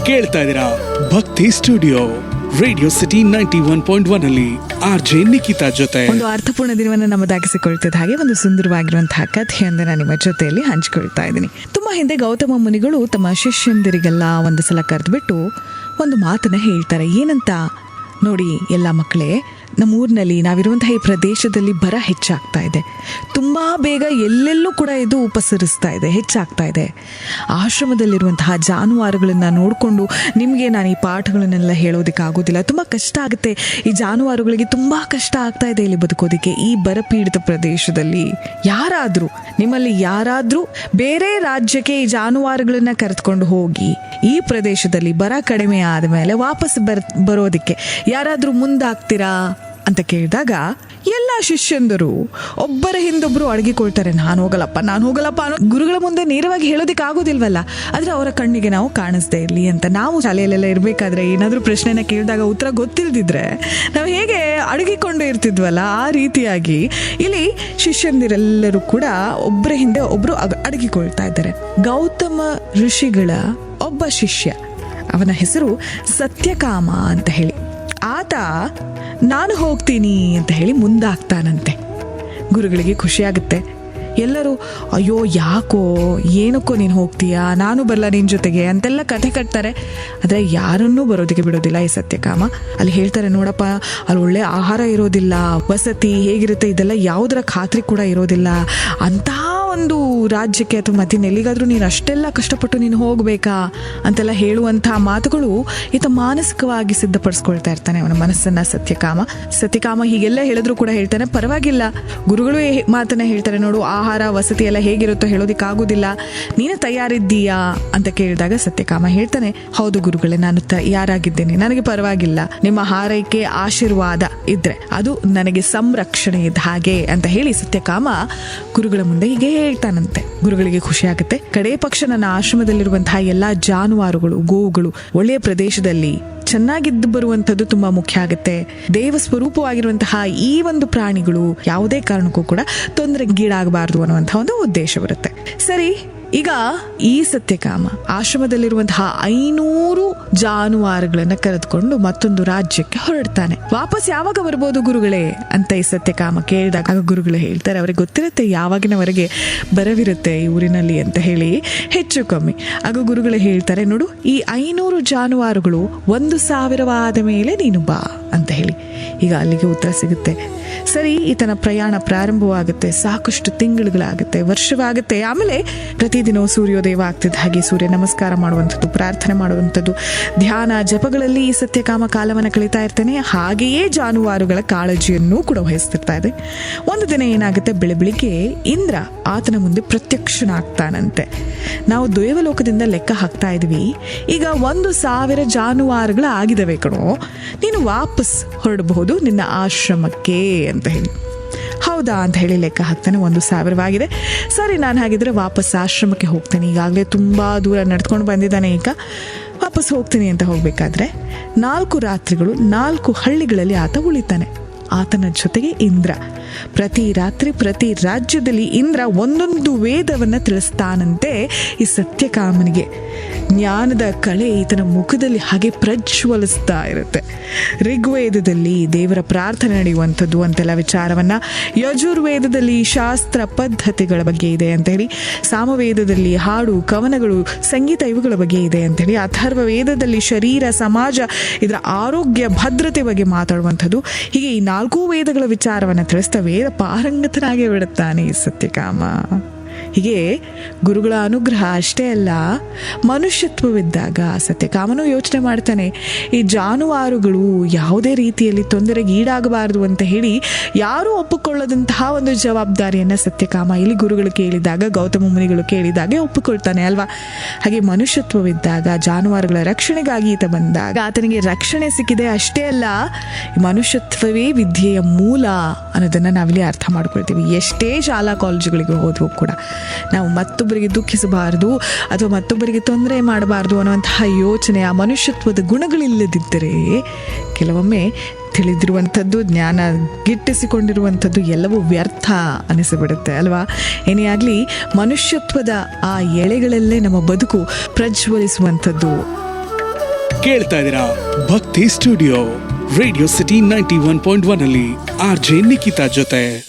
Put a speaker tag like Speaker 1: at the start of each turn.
Speaker 1: ಕೇಳ್ತಾ ಇದ್ದೀರಾ ಭಕ್ತಿ ಸ್ಟುಡಿಯೋ ರೇಡಿಯೋ ಸಿಟಿ 91.1 ಅಲ್ಲಿ RJ ನಿಖಿತಾ ಜೊತೆ.
Speaker 2: ಒಂದು ಅರ್ಥಪೂರ್ಣ ದಿನವನ್ನು ನಮ್ಮದಾಗಿಸಿಕೊಳ್ತಿದ್ದ ಹಾಗೆ ಒಂದು ಸುಂದರವಾಗಿರುವಂತಹ ಕಥೆಯೊಂದನ್ನು ನಿಮ್ಮ ಜೊತೆಯಲ್ಲಿ ಹಂಚಿಕೊಳ್ತಾ ಇದ್ದೀನಿ. ತುಂಬಾ ಹಿಂದೆ ಗೌತಮ ಮುನಿಗಳು ತಮ್ಮ ಶಿಷ್ಯಂದಿರಿಗೆಲ್ಲ ಒಂದು ಸಲ ಕರೆದ್ಬಿಟ್ಟು ಒಂದು ಮಾತನ್ನ ಹೇಳ್ತಾರೆ. ಏನಂತ ನೋಡಿ, ಎಲ್ಲ ಮಕ್ಕಳೇ, ನಮ್ಮೂರಿನಲ್ಲಿ ನಾವಿರುವಂತಹ ಈ ಪ್ರದೇಶದಲ್ಲಿ ಬರ ಹೆಚ್ಚಾಗ್ತಾ ಇದೆ. ತುಂಬ ಬೇಗ ಎಲ್ಲೆಲ್ಲೂ ಕೂಡ ಇದು ಉಪಸರಿಸ್ತಾ ಇದೆ, ಹೆಚ್ಚಾಗ್ತಾ ಇದೆ. ಆಶ್ರಮದಲ್ಲಿರುವಂತಹ ಜಾನುವಾರುಗಳನ್ನು ನೋಡಿಕೊಂಡು ನಿಮಗೆ ನಾನು ಈ ಪಾಠಗಳನ್ನೆಲ್ಲ ಹೇಳೋದಕ್ಕಾಗೋದಿಲ್ಲ. ತುಂಬ ಕಷ್ಟ ಆಗುತ್ತೆ. ಈ ಜಾನುವಾರುಗಳಿಗೆ ತುಂಬ ಕಷ್ಟ ಆಗ್ತಾ ಇದೆ ಇಲ್ಲಿ ಬದುಕೋದಕ್ಕೆ ಈ ಬರಪೀಡಿತ ಪ್ರದೇಶದಲ್ಲಿ. ನಿಮ್ಮಲ್ಲಿ ಯಾರಾದರೂ ಬೇರೆ ರಾಜ್ಯಕ್ಕೆ ಈ ಜಾನುವಾರುಗಳನ್ನ ಕರೆದುಕೊಂಡು ಹೋಗಿ ಈ ಪ್ರದೇಶದಲ್ಲಿ ಬರ ಕಡಿಮೆ ಆದ ಮೇಲೆ ವಾಪಸ್ ಬರೋದಕ್ಕೆ ಯಾರಾದರೂ ಮುಂದಾಗ್ತೀರಾ ಅಂತ ಕೇಳಿದಾಗ ಎಲ್ಲ ಶಿಷ್ಯಂದರು ಒಬ್ಬರ ಹಿಂದೊಬ್ಬರು ಅಡಗಿಕೊಳ್ತಾರೆ. ನಾನು ಹೋಗಲ್ಲಪ್ಪ ಅನ್ನೋ ಗುರುಗಳ ಮುಂದೆ ನೇರವಾಗಿ ಹೇಳೋದಕ್ಕೆ ಆಗೋದಿಲ್ವಲ್ಲ, ಆದರೆ ಅವರ ಕಣ್ಣಿಗೆ ನಾವು ಕಾಣಿಸ್ದೇ ಇರಲಿ ಅಂತ. ನಾವು ಶಾಲೆಯಲ್ಲೆಲ್ಲ ಇರಬೇಕಾದ್ರೆ ಏನಾದರೂ ಪ್ರಶ್ನೆನ ಕೇಳಿದಾಗ ಉತ್ತರ ಗೊತ್ತಿಲ್ದಿದ್ರೆ ನಾವು ಹೇಗೆ ಅಡಗಿಕೊಂಡು ಇರ್ತಿದ್ವಲ್ಲ, ಆ ರೀತಿಯಾಗಿ ಇಲ್ಲಿ ಶಿಷ್ಯಂದಿರೆಲ್ಲರೂ ಕೂಡ ಒಬ್ಬರ ಹಿಂದೆ ಒಬ್ಬರು ಅಡಗಿಕೊಳ್ತಾ ಇದ್ದಾರೆ. ಗೌತಮ ಋಷಿಗಳ ಒಬ್ಬ ಶಿಷ್ಯ, ಅವನ ಹೆಸರು ಸತ್ಯಕಾಮ ಅಂತ ಹೇಳಿ, ಆತ ನಾನು ಹೋಗ್ತೀನಿ ಅಂತ ಹೇಳಿ ಮುಂದಾಗ್ತಾನಂತೆ. ಗುರುಗಳಿಗೆ ಖುಷಿಯಾಗುತ್ತೆ. ಎಲ್ಲರೂ ಅಯ್ಯೋ ಏನಕ್ಕೋ ನೀನು ಹೋಗ್ತೀಯಾ, ನಾನು ಬರಲ್ಲ ನಿನ್ನ ಜೊತೆಗೆ ಅಂತೆಲ್ಲ ಕಥೆ ಕಟ್ತಾರೆ. ಆದರೆ ಯಾರನ್ನೂ ಬರೋದಕ್ಕೆ ಬಿಡೋದಿಲ್ಲ ಈ ಸತ್ಯಕಾಮ. ಅಲ್ಲಿ ಹೇಳ್ತಾರೆ, ನೋಡಪ್ಪ, ಅಲ್ಲಿ ಒಳ್ಳೆ ಆಹಾರ ಇರೋದಿಲ್ಲ, ವಸತಿ ಹೇಗಿರುತ್ತೆ ಇದೆಲ್ಲ ಯಾವುದರ ಖಾತ್ರಿ ಕೂಡ ಇರೋದಿಲ್ಲ. ಅಂಥ ಒಂದು ರಾಜ್ಯಕ್ಕೆ ಅಥವಾ ಮತ್ತಿನ ಎಲ್ಲಿಗಾದರೂ ನೀನು ಅಷ್ಟೆಲ್ಲ ಕಷ್ಟಪಟ್ಟು ನೀನು ಹೋಗಬೇಕಾ ಅಂತೆಲ್ಲ ಹೇಳುವಂಥ ಮಾತುಗಳು ಈತ ಮಾನಸಿಕವಾಗಿ ಸಿದ್ಧಪಡಿಸ್ಕೊಳ್ತಾ ಇರ್ತಾನೆ ಅವನ ಮನಸ್ಸನ್ನು. ಸತ್ಯಕಾಮ ಹೀಗೆಲ್ಲ ಹೇಳಿದ್ರು ಕೂಡ ಹೇಳ್ತಾನೆ, ಪರವಾಗಿಲ್ಲ, ಗುರುಗಳು ಮಾತನ್ನ ಹೇಳ್ತಾರೆ, ನೋಡು ಆಹಾರ ವಸತಿ ಎಲ್ಲ ಹೇಗಿರುತ್ತೋ ಹೇಳೋದಕ್ಕಾಗೋದಿಲ್ಲ, ನೀನು ತಯಾರಿದ್ದೀಯಾ ಅಂತ ಕೇಳಿದಾಗ ಸತ್ಯಕಾಮ ಹೇಳ್ತಾನೆ, ಹೌದು ಗುರುಗಳೇ, ನಾನು ತಯಾರಾಗಿದ್ದೇನೆ, ನನಗೆ ಪರವಾಗಿಲ್ಲ, ನಿಮ್ಮ ಹಾರೈಕೆ ಆಶೀರ್ವಾದ ಇದ್ರೆ ಅದು ನನಗೆ ಸಂರಕ್ಷಣೆ ಇದ್ದ ಹಾಗೆ ಅಂತ ಹೇಳಿ ಸತ್ಯಕಾಮ ಗುರುಗಳ ಮುಂದೆ ಹೀಗೆ ಹೇಳ್ತಾನಂತೆ. ಗುರುಗಳಿಗೆ ಖುಷಿ ಆಗುತ್ತೆ. ಕಡೇ ಪಕ್ಷ ನನ್ನ ಆಶ್ರಮದಲ್ಲಿರುವಂತಹ ಎಲ್ಲಾ ಜಾನುವಾರುಗಳು, ಗೋವುಗಳು ಒಳ್ಳೆಯ ಪ್ರದೇಶದಲ್ಲಿ ಚೆನ್ನಾಗಿದ್ದು ಬರುವಂಥದ್ದು ತುಂಬಾ ಮುಖ್ಯ ಆಗುತ್ತೆ. ದೇವ ಸ್ವರೂಪವಾಗಿರುವಂತಹ ಈ ಒಂದು ಪ್ರಾಣಿಗಳು ಯಾವುದೇ ಕಾರಣಕ್ಕೂ ಕೂಡ ತೊಂದರೆಗೀಡಾಗಬಾರದು ಅನ್ನುವಂತಹ ಒಂದು ಉದ್ದೇಶ ಬರುತ್ತೆ. ಸರಿ, ಈಗ ಈ ಸತ್ಯಕಾಮ ಆಶ್ರಮದಲ್ಲಿರುವಂತಹ 500 ಜಾನುವಾರುಗಳನ್ನ ಕರೆದುಕೊಂಡು ಮತ್ತೊಂದು ರಾಜ್ಯಕ್ಕೆ ಹೊರಡ್ತಾನೆ. ವಾಪಸ್ ಯಾವಾಗ ಬರ್ಬೋದು ಗುರುಗಳೇ ಅಂತ ಈ ಸತ್ಯಕಾಮ ಕೇಳಿದಾಗ ಗುರುಗಳು ಹೇಳ್ತಾರೆ, ಅವ್ರಿಗೆ ಗೊತ್ತಿರುತ್ತೆ ಯಾವಾಗಿನವರೆಗೆ ಬರವಿರುತ್ತೆ ಈ ಊರಿನಲ್ಲಿ ಅಂತ ಹೇಳಿ, ಹೆಚ್ಚು ಕಮ್ಮಿ. ಆಗ ಗುರುಗಳು ಹೇಳ್ತಾರೆ, ನೋಡು, ಈ 500 ಜಾನುವಾರುಗಳು 1,000 ಮೇಲೆ ನೀನು ಬಾ ಅಂತ ಹೇಳಿ. ಈಗ ಅಲ್ಲಿಗೆ ಉತ್ತರ ಸಿಗುತ್ತೆ. ಸರಿ, ಈತನ ಪ್ರಯಾಣ ಪ್ರಾರಂಭವಾಗುತ್ತೆ. ಸಾಕಷ್ಟು ತಿಂಗಳುಗಳಾಗುತ್ತೆ, ವರ್ಷವಾಗುತ್ತೆ. ಆಮೇಲೆ ಪ್ರತಿದಿನ ಸೂರ್ಯೋದಯ ಆಗ್ತಿದ್ದ ಹಾಗೆ ಸೂರ್ಯ ನಮಸ್ಕಾರ ಮಾಡುವಂಥದ್ದು, ಪ್ರಾರ್ಥನೆ ಮಾಡುವಂಥದ್ದು, ಧ್ಯಾನ ಜಪಗಳಲ್ಲಿ ಈ ಸತ್ಯಕಾಮ ಕಾಲವನ್ನು ಕಳೀತಾ ಇರ್ತಾನೆ. ಹಾಗೆಯೇ ಜಾನುವಾರುಗಳ ಕಾಳಜಿಯನ್ನು ಕೂಡ ವಹಿಸ್ತಿರ್ತಾ ಇದೆ. ಒಂದು ದಿನ ಏನಾಗುತ್ತೆ, ಬೆಳಿಗ್ಗೆ ಇಂದ್ರ ಆತನ ಮುಂದೆ ಪ್ರತ್ಯಕ್ಷನಾಗ್ತಾನಂತೆ. ನಾವು ದೇವಲೋಕದಿಂದ ಲೆಕ್ಕ ಹಾಕ್ತಾ ಇದ್ವಿ, ಈಗ 1,000 ಜಾನುವಾರುಗಳು ಆಗಿದವೆ ಕಣೋ, ನೀನು ವಾಪಸ್ ಹೊರಡಬಹುದು ನಿನ್ನ ಆಶ್ರಮಕ್ಕೆ ಅಂತ ಹೇಳಿ. ಹೌದಾ ಅಂತ ಹೇಳಿ ಲೆಕ್ಕ ಹಾಕ್ತಾನೆ. 1,000 ಸರಿ, ನಾನು ಹಾಗಿದ್ರೆ ವಾಪಸ್ ಆಶ್ರಮಕ್ಕೆ ಹೋಗ್ತೇನೆ. ಈಗಾಗಲೇ ತುಂಬ ದೂರ ನಡ್ಕೊಂಡು ಬಂದಿದ್ದಾನೆ, ಈಗ ವಾಪಸ್ ಹೋಗ್ತೀನಿ ಅಂತ ಹೋಗ್ಬೇಕಾದ್ರೆ 4 ರಾತ್ರಿಗಳು 4 ಹಳ್ಳಿಗಳಲ್ಲಿ ಆತ ಉಳಿತಾನೆ. ಆತನ ಜೊತೆಗೆ ಇಂದ್ರ. ಪ್ರತಿ ರಾತ್ರಿ ಪ್ರತಿ ರಾಜ್ಯದಲ್ಲಿ ಇಂದ್ರ ಒಂದೊಂದು ವೇದವನ್ನ ತಿಳಿಸ್ತಾನಂತೆ ಈ ಸತ್ಯಕಾಮನಿಗೆ. ಜ್ಞಾನದ ಕಳೆ ಈತನ ಮುಖದಲ್ಲಿ ಹಾಗೆ ಪ್ರಜ್ವಲಿಸ್ತಾ ಇರುತ್ತೆ. ಋಗ್ವೇದದಲ್ಲಿ ದೇವರ ಪ್ರಾರ್ಥನೆ ನಡೆಯುವಂಥದ್ದು ಅಂತೆಲ್ಲ ವಿಚಾರವನ್ನ, ಯಜುರ್ವೇದದಲ್ಲಿ ಶಾಸ್ತ್ರ ಪದ್ಧತಿಗಳ ಬಗ್ಗೆ ಇದೆ ಅಂತ ಹೇಳಿ, ಸಾಮವೇದದಲ್ಲಿ ಹಾಡು ಕವನಗಳು ಸಂಗೀತ ಇವುಗಳ ಬಗ್ಗೆ ಇದೆ ಅಂತ ಹೇಳಿ, ಅಥರ್ವ ವೇದದಲ್ಲಿ ಶರೀರ ಸಮಾಜ ಇದರ ಆರೋಗ್ಯ ಭದ್ರತೆ ಬಗ್ಗೆ ಮಾತಾಡುವಂಥದ್ದು. ಹೀಗೆ ಈ 4 ವೇದಗಳ ವಿಚಾರವನ್ನು ತಿಳಿಸ್ತಾ ವೇದ ಪಾರಂಗತನಾಗಿ ಬಿಡುತ್ತಾನೆ ಈ ಸತ್ಯಕಾಮ. ಹೀಗೆ ಗುರುಗಳ ಅನುಗ್ರಹ ಅಷ್ಟೇ ಅಲ್ಲ, ಮನುಷ್ಯತ್ವವಿದ್ದಾಗ ಸತ್ಯಕಾಮನು ಯೋಚನೆ ಮಾಡ್ತಾನೆ, ಈ ಜಾನುವಾರುಗಳು ಯಾವುದೇ ರೀತಿಯಲ್ಲಿ ತೊಂದರೆಗೆ ಈಡಾಗಬಾರದು ಅಂತ ಹೇಳಿ ಯಾರೂ ಒಪ್ಪಿಕೊಳ್ಳದಂತಹ ಒಂದು ಜವಾಬ್ದಾರಿಯನ್ನು ಸತ್ಯಕಾಮ ಇಲ್ಲಿ ಗುರುಗಳು ಕೇಳಿದಾಗ, ಗೌತಮ ಮುನಿಗಳು ಕೇಳಿದಾಗ ಒಪ್ಪಿಕೊಳ್ತಾನೆ ಅಲ್ವಾ. ಹಾಗೆ ಮನುಷ್ಯತ್ವವಿದ್ದಾಗ ಜಾನುವಾರುಗಳ ರಕ್ಷಣೆಗಾಗಿ ಈತ ಬಂದಾಗ ಆತನಿಗೆ ರಕ್ಷಣೆ ಸಿಕ್ಕಿದೆ. ಅಷ್ಟೇ ಅಲ್ಲ, ಮನುಷ್ಯತ್ವವೇ ವಿದ್ಯೆಯ ಮೂಲ ಅನ್ನೋದನ್ನು ನಾವಿಲ್ಲಿ ಅರ್ಥ ಮಾಡ್ಕೊಳ್ತೀವಿ. ಎಷ್ಟೇ ಶಾಲಾ ಕಾಲೇಜುಗಳಿಗೆ ಹೋದ್ರೂ ಕೂಡ ನಾವು ಮತ್ತೊಬ್ಬರಿಗೆ ದುಃಖಿಸಬಾರದು ಅಥವಾ ಮತ್ತೊಬ್ಬರಿಗೆ ತೊಂದರೆ ಮಾಡಬಾರದು ಅನ್ನುವಂತಹ ಯೋಚನೆ, ಆ ಮನುಷ್ಯತ್ವದ ಗುಣಗಳಿಲ್ಲದಿದ್ದರೆ ಕೆಲವೊಮ್ಮೆ ತಿಳಿದಿರುವಂಥದ್ದು, ಜ್ಞಾನ ಗಿಟ್ಟಿಸಿಕೊಂಡಿರುವಂಥದ್ದು ಎಲ್ಲವೂ ವ್ಯರ್ಥ ಅನಿಸಿಬಿಡುತ್ತೆ ಅಲ್ವಾ. ಏನೇ ಆಗಲಿ, ಮನುಷ್ಯತ್ವದ ಆ ಎಳೆಗಳಲ್ಲೇ ನಮ್ಮ ಬದುಕು ಪ್ರಜ್ವಲಿಸುವಂಥದ್ದು.
Speaker 1: ಕೇಳ್ತಾ ಇದ್ದೀರಾ ಭಕ್ತಿ ಸ್ಟುಡಿಯೋ ರೇಡಿಯೋ ಸಿಟಿ 91.1 ಅಲ್ಲಿ RJ ನಿಖಿತಾ ಜೊತೆ.